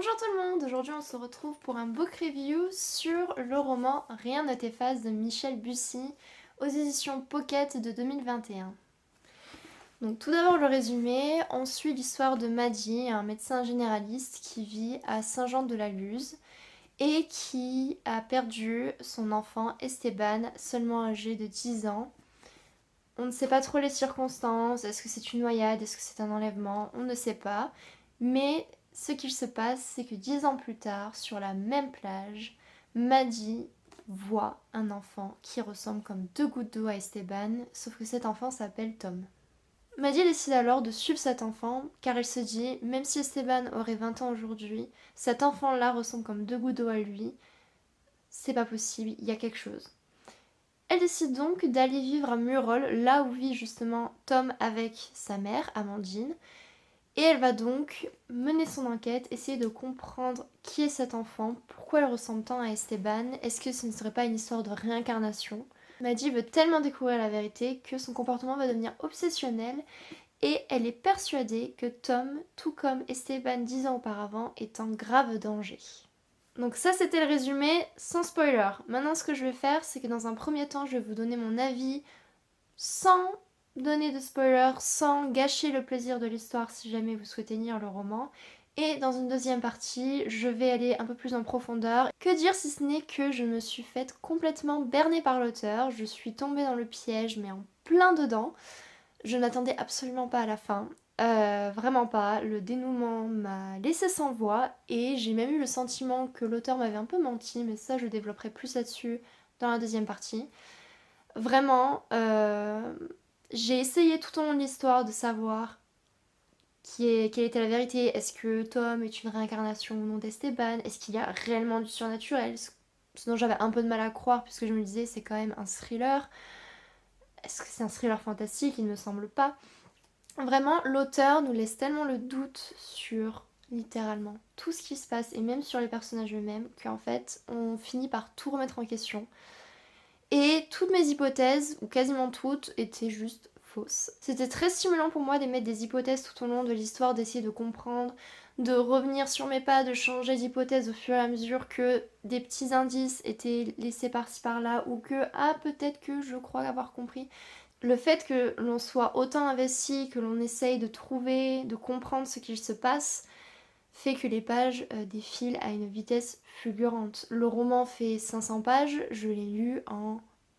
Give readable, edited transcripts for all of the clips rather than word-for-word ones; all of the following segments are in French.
Bonjour tout le monde, aujourd'hui on se retrouve pour un book review sur le roman Rien ne t'efface de Michel Bussy aux éditions Pocket de 2021. Donc tout d'abord le résumé, on suit l'histoire de Maddy, un médecin généraliste qui vit à Saint-Jean-de-la-Luz et qui a perdu son enfant Esteban, seulement âgé de 10 ans. On ne sait pas trop les circonstances, est-ce que c'est une noyade, est-ce que c'est un enlèvement, on ne sait pas. Mais ce qu'il se passe, c'est que 10 ans plus tard, sur la même plage, Maddy voit un enfant qui ressemble comme deux gouttes d'eau à Esteban, sauf que cet enfant s'appelle Tom. Maddy décide alors de suivre cet enfant, car elle se dit, même si Esteban aurait 20 ans aujourd'hui, cet enfant-là ressemble comme deux gouttes d'eau à lui, c'est pas possible, il y a quelque chose. Elle décide donc d'aller vivre à Murol, là où vit justement Tom avec sa mère, Amandine. Et elle va donc mener son enquête, essayer de comprendre qui est cet enfant, pourquoi elle ressemble tant à Esteban, est-ce que ce ne serait pas une histoire de réincarnation. Maddy veut tellement découvrir la vérité que son comportement va devenir obsessionnel et elle est persuadée que Tom, tout comme Esteban 10 ans auparavant, est en grave danger. Donc ça c'était le résumé sans spoiler. Maintenant ce que je vais faire c'est que dans un premier temps je vais vous donner mon avis sans donner de spoiler, sans gâcher le plaisir de l'histoire si jamais vous souhaitez lire le roman. Et dans une deuxième partie, je vais aller un peu plus en profondeur. Que dire si ce n'est que je me suis faite complètement berner par l'auteur, je suis tombée dans le piège mais en plein dedans. Je ne m'attendais absolument pas à la fin. Vraiment pas. Le dénouement m'a laissé sans voix et j'ai même eu le sentiment que l'auteur m'avait un peu menti, mais ça je développerai plus là-dessus dans la deuxième partie. Vraiment, j'ai essayé tout au long de l'histoire de savoir quelle était la vérité. Est-ce que Tom est une réincarnation ou non d'Esteban? Est-ce qu'il y a réellement du surnaturel? Ce dont j'avais un peu de mal à croire puisque je me disais c'est quand même un thriller. Est-ce que c'est un thriller fantastique? Il ne me semble pas. Vraiment, l'auteur nous laisse tellement le doute sur littéralement tout ce qui se passe et même sur les personnages eux-mêmes qu'en fait on finit par tout remettre en question. Et toutes mes hypothèses, ou quasiment toutes, étaient juste fausses. C'était très stimulant pour moi d'émettre des hypothèses tout au long de l'histoire, d'essayer de comprendre, de revenir sur mes pas, de changer d'hypothèse au fur et à mesure que des petits indices étaient laissés par-ci par-là, ou que, ah peut-être que je crois avoir compris. Le fait que l'on soit autant investi, que l'on essaye de trouver, de comprendre ce qu'il se passe, fait que les pages défilent à une vitesse fulgurante. Le roman fait 500 pages, je l'ai lu en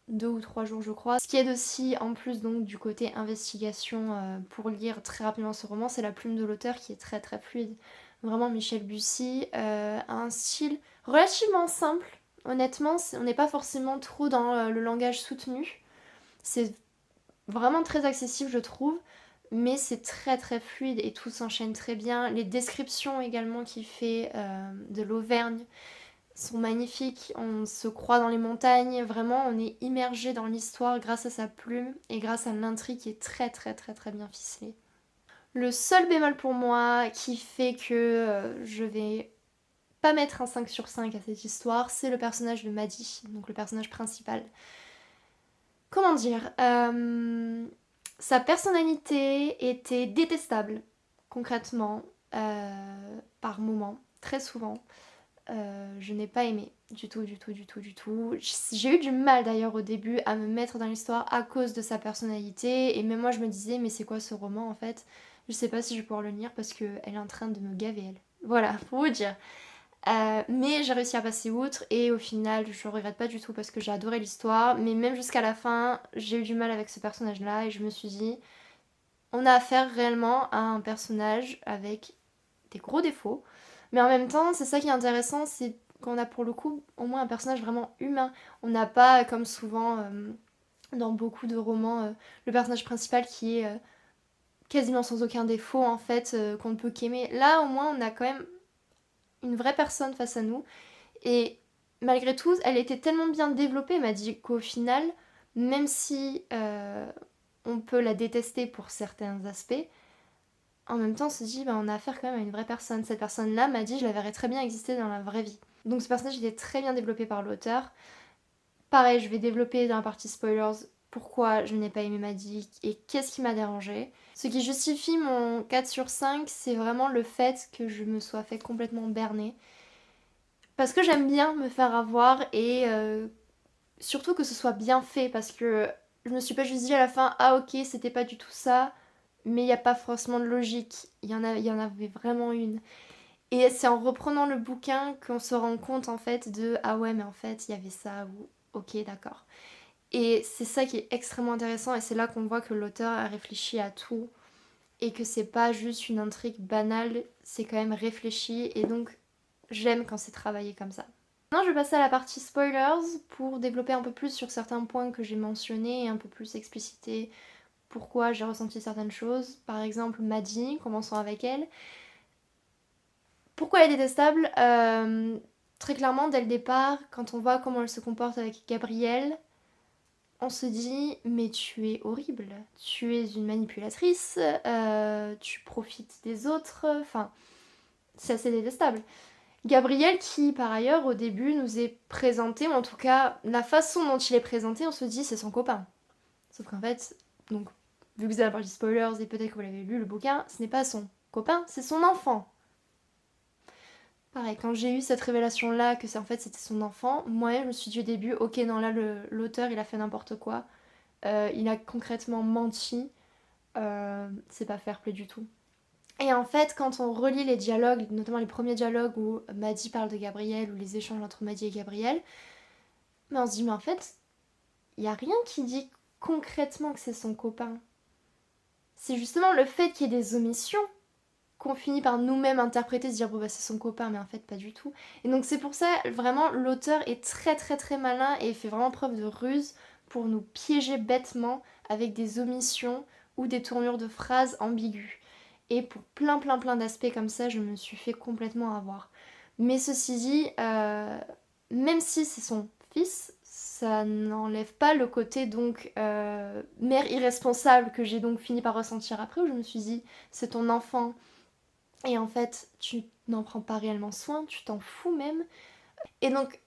2 ou 3 jours je crois. Ce qui aide aussi en plus donc du côté investigation pour lire très rapidement ce roman, c'est la plume de l'auteur qui est très très fluide. Vraiment Michel Bussy a un style relativement simple. Honnêtement, on n'est pas forcément trop dans le langage soutenu. C'est vraiment très accessible je trouve, mais c'est très très fluide et tout s'enchaîne très bien. Les descriptions également qu'il fait de l'Auvergne sont magnifiques, on se croit dans les montagnes, vraiment on est immergé dans l'histoire grâce à sa plume et grâce à l'intrigue qui est très très très très bien ficelée. Le seul bémol pour moi qui fait que je vais pas mettre un 5 sur 5 à cette histoire, c'est le personnage de Maddy, donc le personnage principal. Comment dire sa personnalité était détestable, concrètement, par moments, très souvent. Je n'ai pas aimé du tout, du tout, du tout, du tout. J'ai eu du mal d'ailleurs au début à me mettre dans l'histoire à cause de sa personnalité. Et même moi je me disais mais c'est quoi ce roman en fait? Je sais pas si je vais pouvoir le lire parce qu'elle est en train de me gaver elle. Voilà, pour vous dire. Mais j'ai réussi à passer outre et au final je regrette pas du tout parce que j'ai adoré l'histoire, mais même jusqu'à la fin j'ai eu du mal avec ce personnage là et je me suis dit on a affaire réellement à un personnage avec des gros défauts, mais en même temps c'est ça qui est intéressant, c'est qu'on a pour le coup au moins un personnage vraiment humain. On n'a pas comme souvent dans beaucoup de romans le personnage principal qui est quasiment sans aucun défaut en fait, qu'on ne peut qu'aimer. Là au moins on a quand même une vraie personne face à nous. Et malgré tout, elle était tellement bien développée, elle m'a dit qu'au final, même si on peut la détester pour certains aspects, en même temps on se dit bah, on a affaire quand même à une vraie personne. Cette personne-là m'a dit je la verrais très bien exister dans la vraie vie. Donc ce personnage était très bien développé par l'auteur. Pareil, je vais développer dans la partie spoilers pourquoi je n'ai pas aimé Maddy et qu'est-ce qui m'a dérangé. Ce qui justifie mon 4 sur 5, c'est vraiment le fait que je me sois fait complètement berner. Parce que j'aime bien me faire avoir et surtout que ce soit bien fait parce que je me suis pas juste dit à la fin ah ok c'était pas du tout ça mais il n'y a pas forcément de logique. Il y en avait vraiment une. Et c'est en reprenant le bouquin qu'on se rend compte en fait de ah ouais mais en fait il y avait ça ou ok d'accord. Et c'est ça qui est extrêmement intéressant et c'est là qu'on voit que l'auteur a réfléchi à tout et que c'est pas juste une intrigue banale, c'est quand même réfléchi et donc j'aime quand c'est travaillé comme ça. Maintenant je vais passer à la partie spoilers pour développer un peu plus sur certains points que j'ai mentionnés et un peu plus expliciter pourquoi j'ai ressenti certaines choses. Par exemple Maddie, commençons avec elle. Pourquoi elle est détestable très clairement dès le départ, quand on voit comment elle se comporte avec Gabriel, on se dit mais tu es horrible, tu es une manipulatrice, tu profites des autres, enfin c'est assez détestable. Gabriel qui par ailleurs au début nous est présenté, ou en tout cas la façon dont il est présenté, on se dit c'est son copain. Sauf qu'en fait, donc vu que vous avez la partie spoilers et peut-être que vous l'avez lu le bouquin, ce n'est pas son copain, c'est son enfant. Pareil, quand j'ai eu cette révélation là que c'est en fait c'était son enfant, moi je me suis dit au début ok non là l'auteur il a fait n'importe quoi. Il a concrètement menti, c'est pas fair play du tout. Et en fait, quand on relit les dialogues, notamment les premiers dialogues où Maddie parle de Gabriel, ou les échanges entre Maddie et Gabriel, mais on se dit, mais en fait, il n'y a rien qui dit concrètement que c'est son copain. C'est justement le fait qu'il y ait des omissions qu'on finit par nous-mêmes interpréter, se dire, bon bah c'est son copain, mais en fait pas du tout. Et donc c'est pour ça, vraiment, l'auteur est très très très malin et fait vraiment preuve de ruse pour nous piéger bêtement avec des omissions ou des tournures de phrases ambiguës. Et pour plein d'aspects comme ça, je me suis fait complètement avoir. Mais ceci dit, même si c'est son fils, ça n'enlève pas le côté donc mère irresponsable que j'ai donc fini par ressentir après, où je me suis dit, c'est ton enfant, et en fait, tu n'en prends pas réellement soin, tu t'en fous même. Et donc,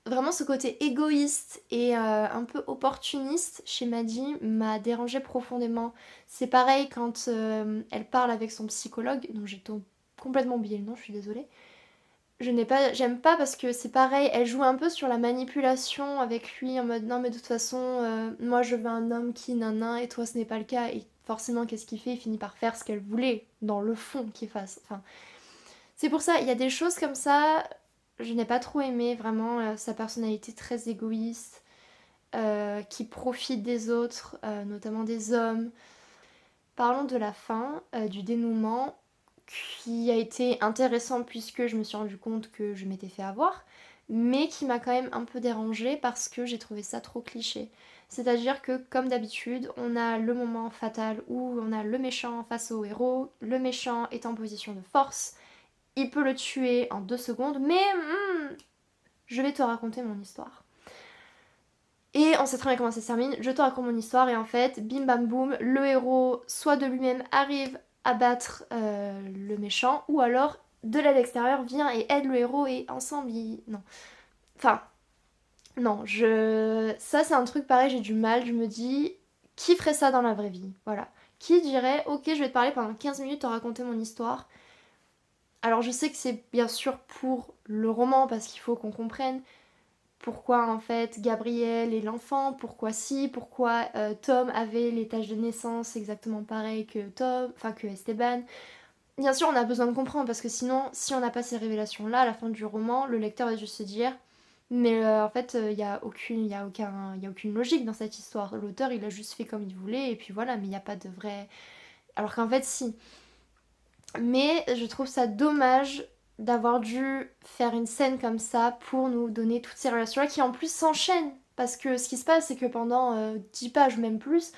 vraiment ce côté égoïste et un peu opportuniste chez Maddie m'a dérangée profondément. C'est pareil quand elle parle avec son psychologue, dont j'ai complètement oublié le nom, je suis désolée. J'aime pas parce que c'est pareil, elle joue un peu sur la manipulation avec lui en mode non mais de toute façon moi je veux un homme qui nanan et toi ce n'est pas le cas et forcément qu'est-ce qu'il fait? Il finit par faire ce qu'elle voulait dans le fond qu'il fasse. Enfin, c'est pour ça, il y a des choses comme ça, je n'ai pas trop aimé vraiment sa personnalité très égoïste, qui profite des autres, notamment des hommes. Parlons de la fin, du dénouement, qui a été intéressant puisque je me suis rendu compte que je m'étais fait avoir, mais qui m'a quand même un peu dérangée parce que j'ai trouvé ça trop cliché. C'est-à-dire que, comme d'habitude, on a le moment fatal où on a le méchant face au héros, le méchant est en position de force, il peut le tuer en 2 secondes, mais je vais te raconter mon histoire. Et on sait très bien comment ça se termine, je te raconte mon histoire et en fait, bim bam boum, le héros, soit de lui-même, arrive à battre le méchant, ou alors de l'aide extérieure vient et aide le héros et ensemble ils... Non. Enfin, non, ça c'est un truc pareil, j'ai du mal, je me dis, qui ferait ça dans la vraie vie? Voilà. Qui dirait, ok je vais te parler pendant 15 minutes, te raconter mon histoire. Alors je sais que c'est bien sûr pour le roman parce qu'il faut qu'on comprenne pourquoi en fait Gabriel est l'enfant, pourquoi si, pourquoi Tom avait les taches de naissance exactement pareil que Tom, enfin que Esteban. Bien sûr on a besoin de comprendre parce que sinon si on n'a pas ces révélations là à la fin du roman, le lecteur va juste se dire mais en fait il n'y a aucune logique dans cette histoire. L'auteur il a juste fait comme il voulait et puis voilà mais il n'y a pas de vrai... Alors qu'en fait si. Mais je trouve ça dommage d'avoir dû faire une scène comme ça pour nous donner toutes ces relations-là qui en plus s'enchaînent. Parce que ce qui se passe, c'est que pendant 10 pages, même plus,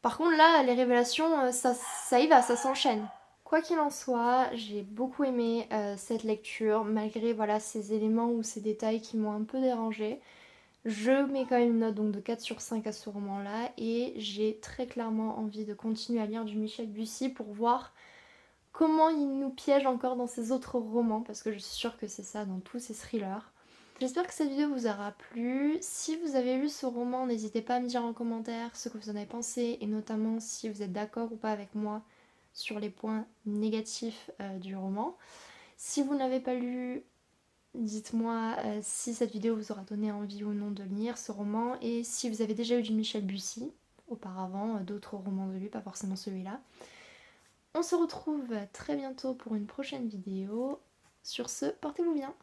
par contre là, les révélations, ça y va, ça s'enchaîne. Quoi qu'il en soit, j'ai beaucoup aimé cette lecture, malgré voilà, ces éléments ou ces détails qui m'ont un peu dérangée. Je mets quand même une note donc, de 4 sur 5 à ce roman-là et j'ai très clairement envie de continuer à lire du Michel Bussy pour voir comment il nous piège encore dans ses autres romans, parce que je suis sûre que c'est ça dans tous ses thrillers. J'espère que cette vidéo vous aura plu. Si vous avez lu ce roman, n'hésitez pas à me dire en commentaire ce que vous en avez pensé et notamment si vous êtes d'accord ou pas avec moi sur les points négatifs du roman. Si vous n'avez pas lu, dites-moi si cette vidéo vous aura donné envie ou non de lire ce roman et si vous avez déjà lu du Michel Bussy auparavant, d'autres romans de lui, pas forcément celui-là. On se retrouve très bientôt pour une prochaine vidéo. Sur ce, portez-vous bien.